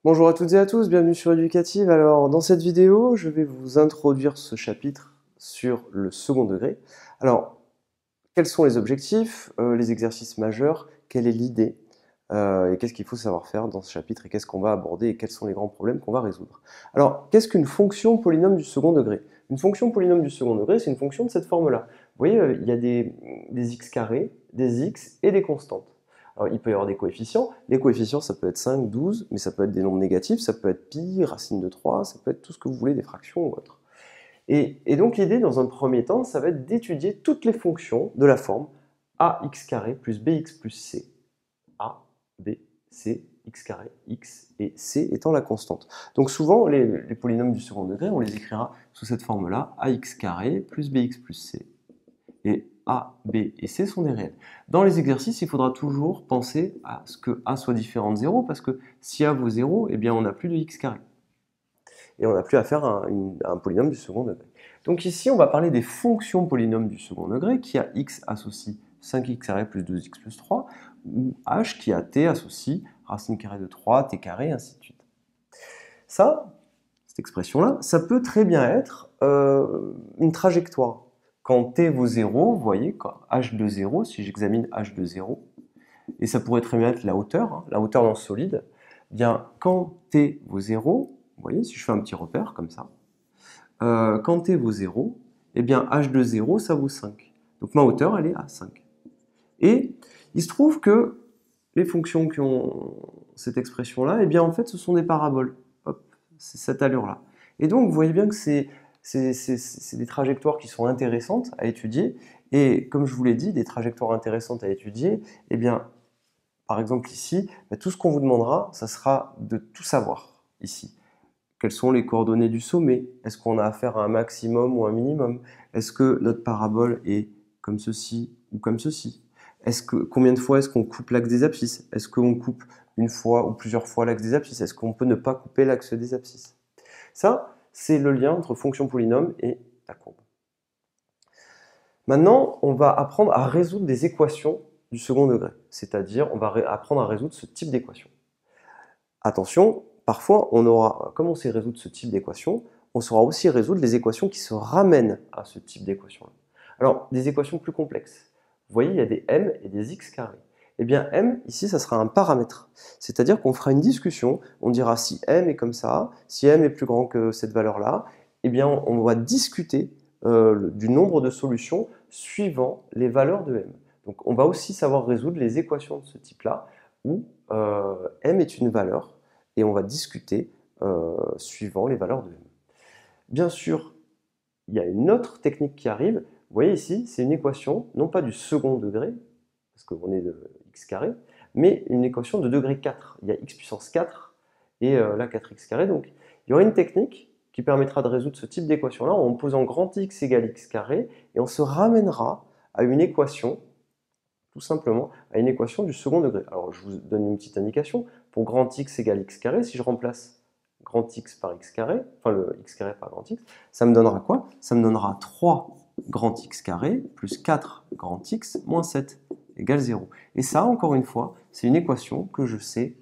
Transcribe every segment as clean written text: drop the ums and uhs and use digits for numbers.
Bonjour à toutes et à tous, bienvenue sur Educative. Alors, dans cette vidéo, je vais vous introduire ce chapitre sur le second degré. Alors, quels sont les objectifs, les exercices majeurs, quelle est l'idée, et qu'est-ce qu'il faut savoir faire dans ce chapitre, et qu'est-ce qu'on va aborder, et quels sont les grands problèmes qu'on va résoudre. Alors, qu'est-ce qu'une fonction polynôme du second degré? Une fonction polynôme du second degré, c'est une fonction de cette forme-là. Vous voyez, il y a des x carrés, des x et des constantes. Alors, il peut y avoir des coefficients. Les coefficients, ça peut être 5, 12, mais ça peut être des nombres négatifs, ça peut être pi, racine de 3, ça peut être tout ce que vous voulez, des fractions ou autre. Et donc l'idée, dans un premier temps, ça va être d'étudier toutes les fonctions de la forme ax carré plus bx plus c. A, b, c, x carré, x et c étant la constante. Donc souvent, les polynômes du second degré, on les écrira sous cette forme-là, ax carré plus bx plus c. Et A, B et C sont des réels. Dans les exercices, il faudra toujours penser à ce que A soit différent de 0, parce que si A vaut 0, eh bien on n'a plus de x carré. Et on n'a plus affaire à un polynôme du second degré. Donc ici, on va parler des fonctions polynômes du second degré, qui a x associe 5x carré plus 2x plus 3, ou h qui a t associe racine carrée de 3, t carré, ainsi de suite. Ça, cette expression-là, ça peut très bien être une trajectoire. Quand t vaut 0, vous voyez, quand h de 0, si j'examine h de 0, et ça pourrait très bien être la hauteur, la hauteur dans le solide, eh bien quand t vaut 0, vous voyez, si je fais un petit repère comme ça, quand t vaut 0, eh bien h de 0, ça vaut 5. Donc ma hauteur, elle est à 5. Et il se trouve que les fonctions qui ont cette expression-là, eh bien en fait, ce sont des paraboles. Hop, c'est cette allure-là. Et donc, vous voyez bien que c'est des trajectoires qui sont intéressantes à étudier. Et comme je vous l'ai dit, des trajectoires intéressantes à étudier, eh bien, par exemple ici, tout ce qu'on vous demandera, ça sera de tout savoir ici. Quelles sont les coordonnées du sommet? Est-ce qu'on a affaire à un maximum ou un minimum? Est-ce que notre parabole est comme ceci ou comme ceci? Combien de fois est-ce qu'on coupe l'axe des abscisses? Est-ce qu'on coupe une fois ou plusieurs fois l'axe des abscisses? Est-ce qu'on peut ne pas couper l'axe des abscisses? Ça, c'est le lien entre fonction polynôme et la courbe. Maintenant, on va apprendre à résoudre des équations du second degré, c'est-à-dire on va apprendre à résoudre ce type d'équation. Attention, parfois, comme on sait résoudre ce type d'équation, on saura aussi résoudre les équations qui se ramènent à ce type d'équation-là. Alors, des équations plus complexes. Vous voyez, il y a des m et des x carrés. Eh bien, m, ici, ça sera un paramètre. C'est-à-dire qu'on fera une discussion, on dira si m est comme ça, si m est plus grand que cette valeur-là, eh bien, on va discuter du nombre de solutions suivant les valeurs de m. Donc, on va aussi savoir résoudre les équations de ce type-là, où m est une valeur, et on va discuter suivant les valeurs de m. Bien sûr, il y a une autre technique qui arrive. Vous voyez ici, c'est une équation, non pas du second degré, parce qu'on est de x carré, mais une équation de degré 4. Il y a x puissance 4 et là 4x carré. Donc, il y aura une technique qui permettra de résoudre ce type d'équation-là en posant grand X égale x carré, et on se ramènera à une équation, tout simplement, à une équation du second degré. Alors, je vous donne une petite indication. Pour grand X égale x carré, si je remplace grand X par x carré, enfin le x carré par grand X, ça me donnera quoi? Ça me donnera 3 grand X carré plus 4 grand X moins 7 égale 0. Et ça, encore une fois, c'est une équation que je sais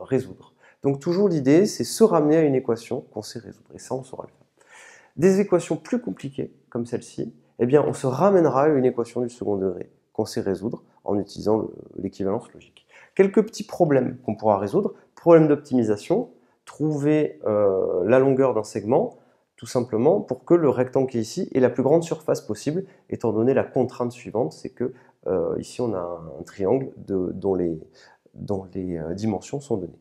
résoudre. Donc toujours l'idée, c'est se ramener à une équation qu'on sait résoudre. Et ça, on saura le faire. Des équations plus compliquées, comme celle-ci, eh bien, on se ramènera à une équation du second degré qu'on sait résoudre en utilisant l'équivalence logique. Quelques petits problèmes qu'on pourra résoudre. Problème d'optimisation, trouver la longueur d'un segment, tout simplement pour que le rectangle qui est ici ait la plus grande surface possible, étant donné la contrainte suivante, c'est que ici on a un triangle dont les dimensions sont données.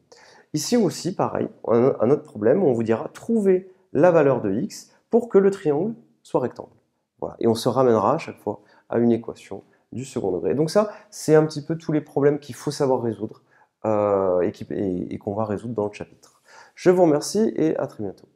Ici aussi, pareil, un autre problème, on vous dira trouver la valeur de x pour que le triangle soit rectangle. Voilà. Et on se ramènera à chaque fois à une équation du second degré. Donc ça, c'est un petit peu tous les problèmes qu'il faut savoir résoudre et qu'on va résoudre dans le chapitre. Je vous remercie et à très bientôt.